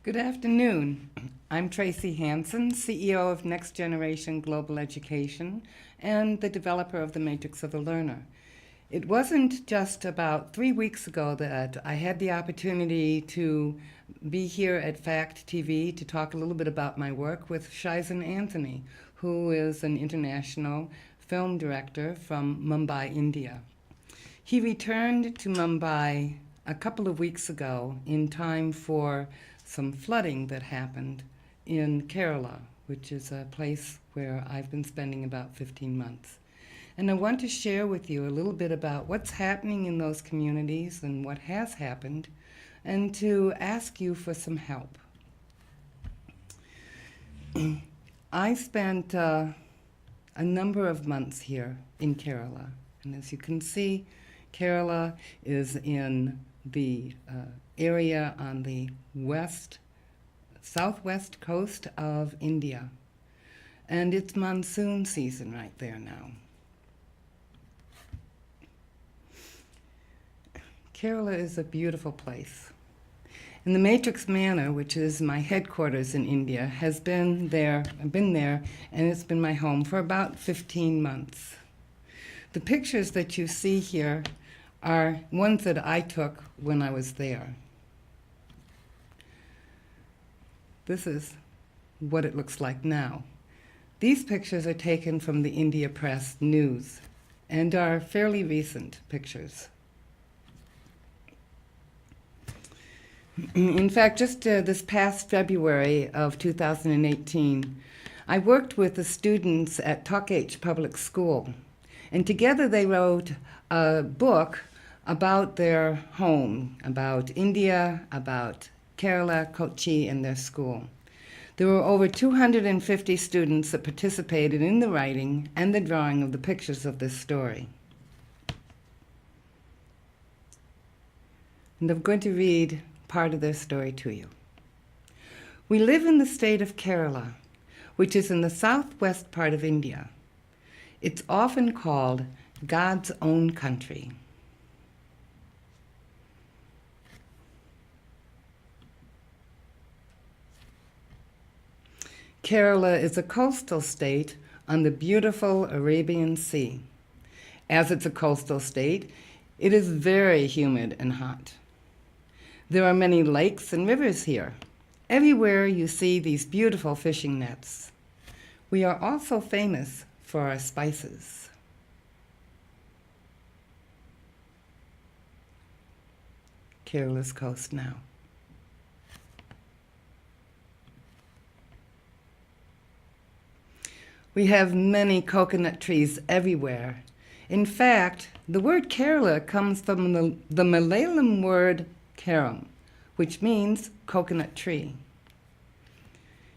Good afternoon. I'm Tracy Hanson, CEO of Next Generation Global Education and the developer of the Matrix of the Learner. It wasn't just about 3 weeks ago that I had the opportunity to be here at Fact TV to talk a little bit about my work with Tracy Hanson, who is an international film director from Mumbai, India. He returned to Mumbai a couple of weeks ago in time for some flooding that happened in Kerala, which is a place where I've been spending about 15 months. And I want to share with you a little bit about what's happening in those communities and what has happened, and to ask you for some help. I spent a number of months here in Kerala, and as you can see, Kerala is in the area on the southwest coast of India. And it's monsoon season right there now. Kerala is a beautiful place. And the Matrix Manor, which is my headquarters in India, has been there, I've been there, and it's been my home for about 15 months. The pictures that you see here are ones that I took when I was there. This is what it looks like now. These pictures are taken from the India Press News and are fairly recent pictures. In fact, just this past February of 2018, I worked with the students at Talk Public School, and together they wrote a book about their home, about India, about Kerala, Kochi, and their school. There were over 250 students that participated in the writing and the drawing of the pictures of this story. And I'm going to read part of their story to you. We live in the state of Kerala, which is in the southwest part of India. It's often called God's own country. Kerala is a coastal state on the beautiful Arabian Sea. As it's a coastal state, it is very humid and hot. There are many lakes and rivers here. Everywhere you see these beautiful fishing nets. We are also famous for our spices. Kerala's coast now. We have many coconut trees everywhere. In fact, the word Kerala comes from the Malayalam word karam, which means coconut tree.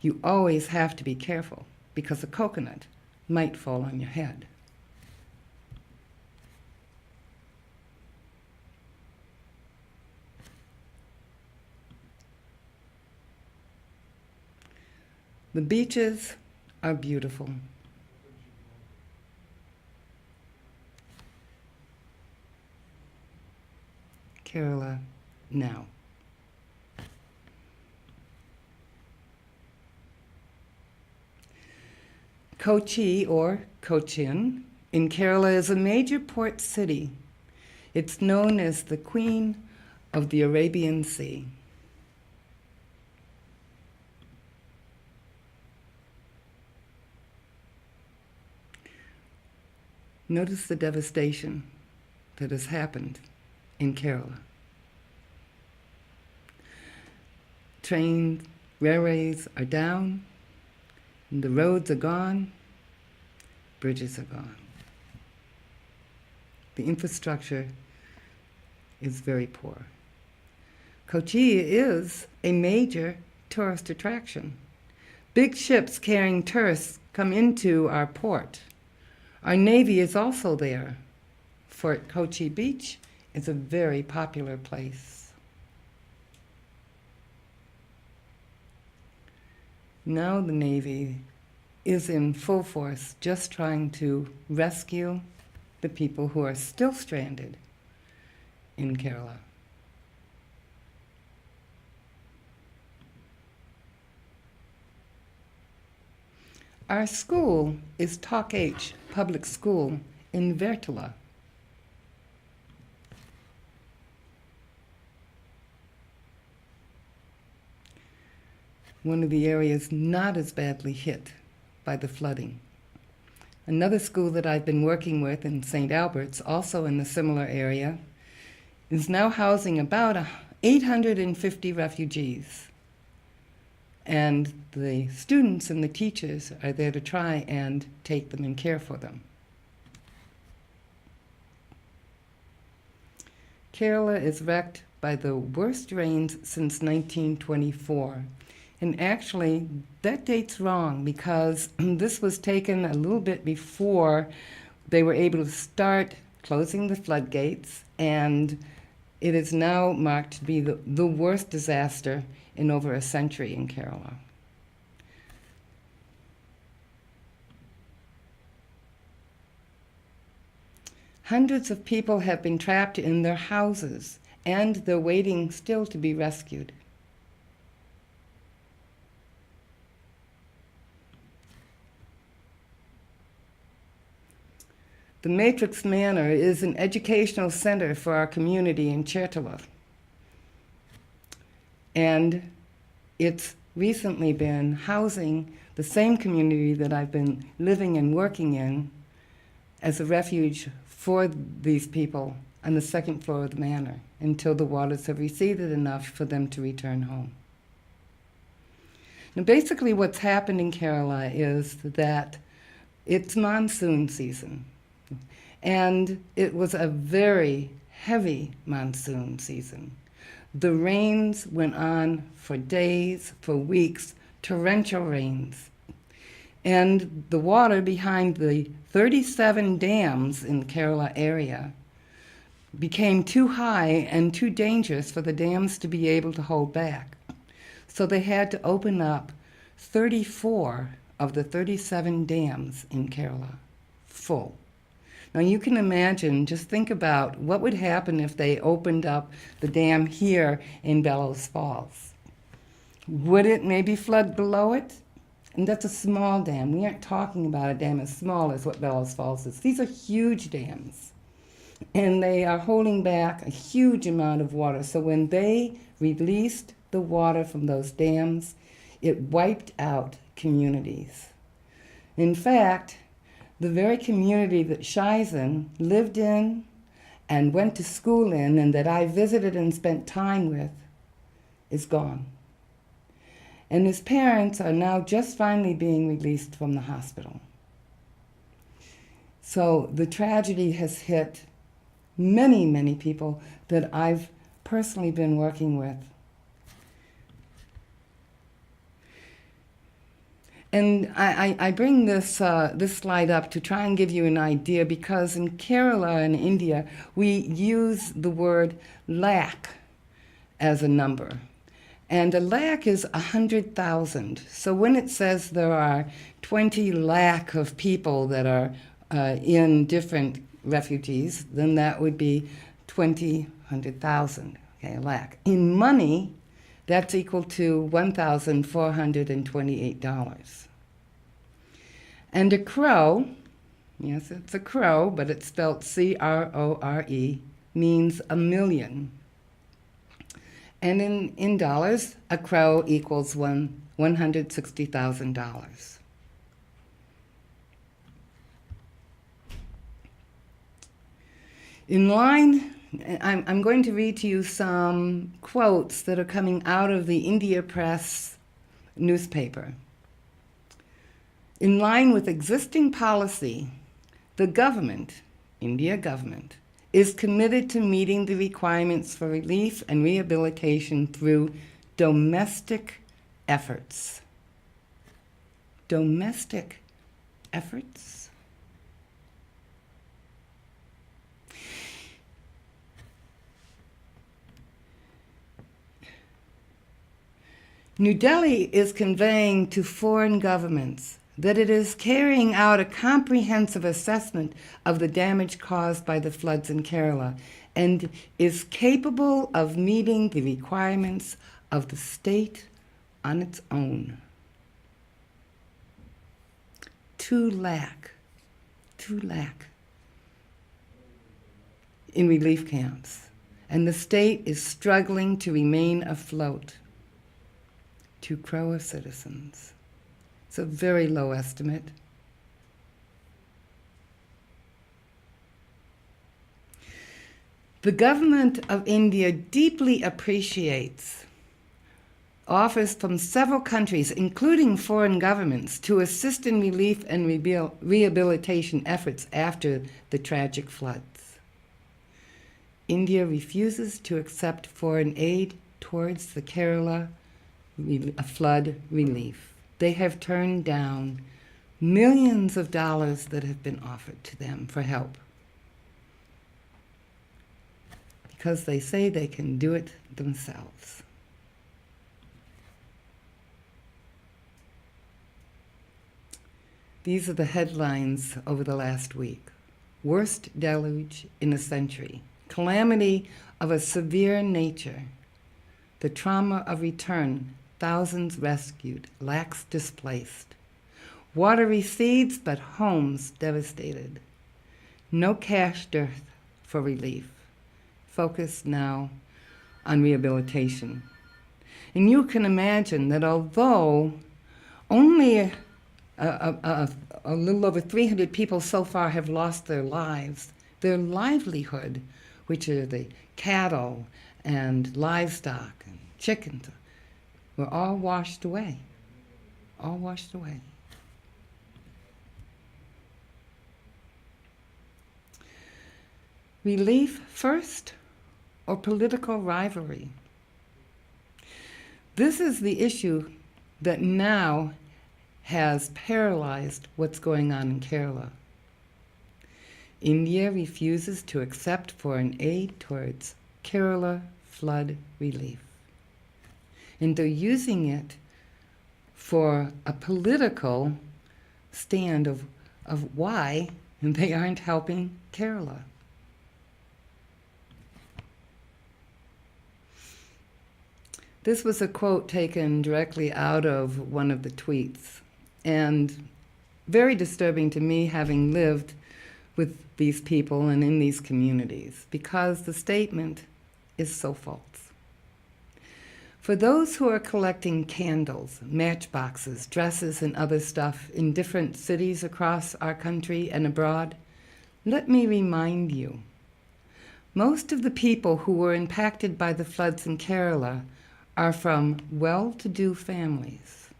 You always have to be careful because a coconut might fall on your head. The beaches are beautiful. Kerala now. Kochi, or Cochin, in Kerala is a major port city. It's known as the Queen of the Arabian Sea. Notice the devastation that has happened in Kerala. Trains, railways are down, and the roads are gone, bridges are gone. The infrastructure is very poor. Kochi is a major tourist attraction. Big ships carrying tourists come into our port. Our Navy is also there. Fort Kochi Beach is a very popular place. Now the Navy is in full force just trying to rescue the people who are still stranded in Kerala. Our school is Talk H Public School in Vertila. One of the areas not as badly hit by the flooding. Another school that I've been working with in St. Albert's, also in a similar area, is now housing about 850 refugees. And the students and the teachers are there to try and take them and care for them. Kerala is wrecked by the worst rains since 1924. And actually, that date's wrong because this was taken a little bit before they were able to start closing the floodgates, and it is now marked to be the worst disaster in over a century in Kerala. Hundreds of people have been trapped in their houses, and they're waiting still to be rescued. The Matrix Manor is an educational center for our community in Chertala. And it's recently been housing the same community that I've been living and working in as a refuge for these people on the second floor of the manor until the waters have receded enough for them to return home. Now, basically what's happened in Kerala is that it's monsoon season. And it was a very heavy monsoon season. The rains went on for days, for weeks, torrential rains. And the water behind the 37 dams in the Kerala area became too high and too dangerous for the dams to be able to hold back. So they had to open up 34 of the 37 dams in Kerala full. Now you can imagine, just think about what would happen if they opened up the dam here in Bellows Falls. Would it maybe flood below it? And that's a small dam. We aren't talking about a dam as small as what Bellows Falls is. These are huge dams. And they are holding back a huge amount of water. So when they released the water from those dams, it wiped out communities. In fact, the very community that Shizen lived in and went to school in and that I visited and spent time with is gone. And his parents are now just finally being released from the hospital. So the tragedy has hit many, many people that I've personally been working with. And I bring this slide up to try and give you an idea because in Kerala and India, we use the word lakh as a number. And a lakh is 100,000. So when it says there are 20 lakh of people that are in different refugees, then that would be 100,000, okay, a lakh. In money, that's equal to $1,428. And a crow, yes, it's a crow, but it's spelled C-R-O-R-E, means a million. And in dollars, a crow equals $160,000. In line, I'm going to read to you some quotes that are coming out of the India Press newspaper. In line with existing policy, the government, India government, is committed to meeting the requirements for relief and rehabilitation through domestic efforts. Domestic efforts? New Delhi is conveying to foreign governments that it is carrying out a comprehensive assessment of the damage caused by the floods in Kerala and is capable of meeting the requirements of the state on its own. 2 lakh in relief camps. And the state is struggling to remain afloat. 2 Crowe citizens. It's a very low estimate. The government of India deeply appreciates offers from several countries, including foreign governments, to assist in relief and rehabilitation efforts after the tragic floods. India refuses to accept foreign aid towards the Kerala flood relief. They have turned down millions of dollars that have been offered to them for help because they say they can do it themselves. These are the headlines over the last week. Worst deluge in a century. Calamity of a severe nature. The trauma of return. Thousands rescued. Lakhs displaced. Water recedes, but homes devastated. No cash dearth for relief. Focus now on rehabilitation. And you can imagine that although only a little over 300 people so far have lost their lives, their livelihood, which are the cattle and livestock and chickens, were all washed away. All washed away. Relief first or political rivalry? This is the issue that now has paralyzed what's going on in Kerala. India refuses to accept foreign aid towards Kerala flood relief. And they're using it for a political stand of why they aren't helping Kerala. This was a quote taken directly out of one of the tweets, and very disturbing to me, having lived with these people and in these communities, because the statement is so false. For those who are collecting candles, matchboxes, dresses, and other stuff in different cities across our country and abroad, let me remind you, most of the people who were impacted by the floods in Kerala are from well-to-do families.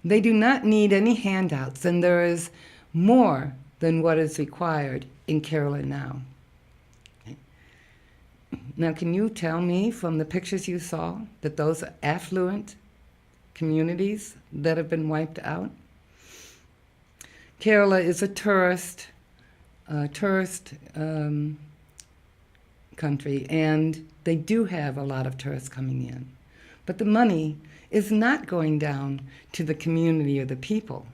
They do not need any handouts, and there is more than what is required in Kerala now. Now, can you tell me from the pictures you saw that those are affluent communities that have been wiped out? Kerala is a tourist country, and they do have a lot of tourists coming in. But the money is not going down to the community or the people.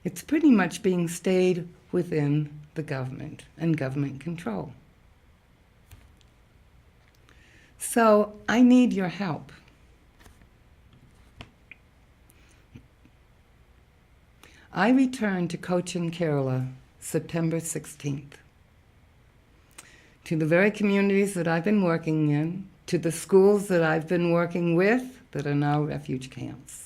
It's pretty much being stayed within the government and government control. So I need your help. I return to Cochin, Kerala, September 16th. To the very communities that I've been working in, to the schools that I've been working with that are now refuge camps.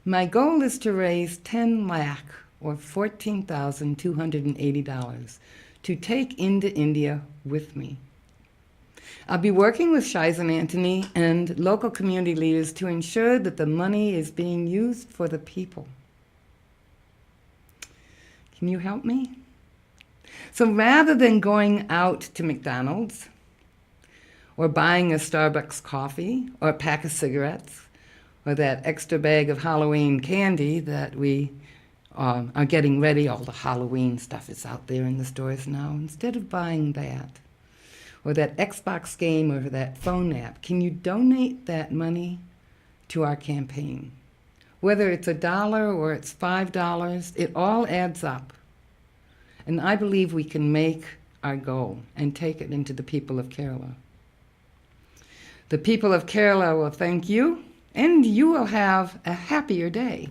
My goal is to raise 10 lakh, or $14,280, to take into India with me. I'll be working with Shies and Anthony and local community leaders to ensure that the money is being used for the people. Can you help me? So rather than going out to McDonald's or buying a Starbucks coffee or a pack of cigarettes or that extra bag of Halloween candy that we are getting ready, all the Halloween stuff is out there in the stores now, instead of buying that or that Xbox game or that phone app, can you donate that money to our campaign? Whether it's $1 or it's $5, it all adds up. And I believe we can make our goal and take it into the people of Kerala. The people of Kerala will thank you, and you will have a happier day.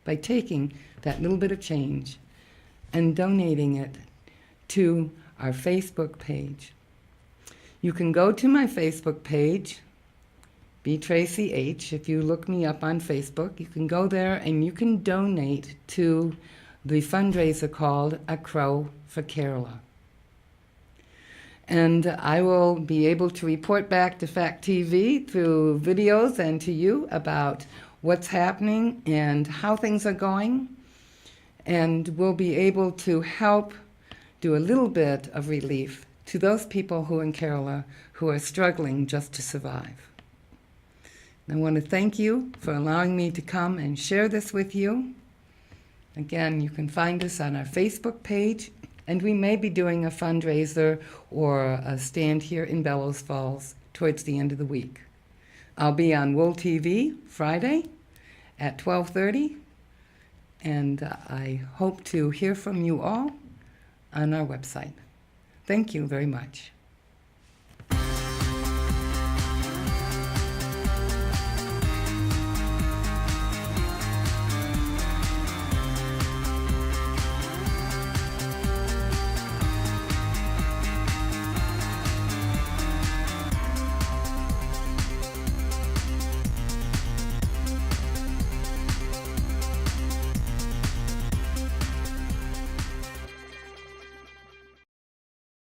by taking that little bit of change and donating it to our Facebook page. You can go to my Facebook page, B. Tracy H. If you look me up on Facebook, you can go there and you can donate to the fundraiser called A Crowe for Kerala. And I will be able to report back to Fact TV through videos and to you about what's happening and how things are going. And we'll be able to help do a little bit of relief to those people who in Kerala who are struggling just to survive. I want to thank you for allowing me to come and share this with you. Again, you can find us on our Facebook page, and we may be doing a fundraiser or a stand here in Bellows Falls towards the end of the week. I'll be on Wool TV Friday at 12:30, and I hope to hear from you all on our website. Thank you very much.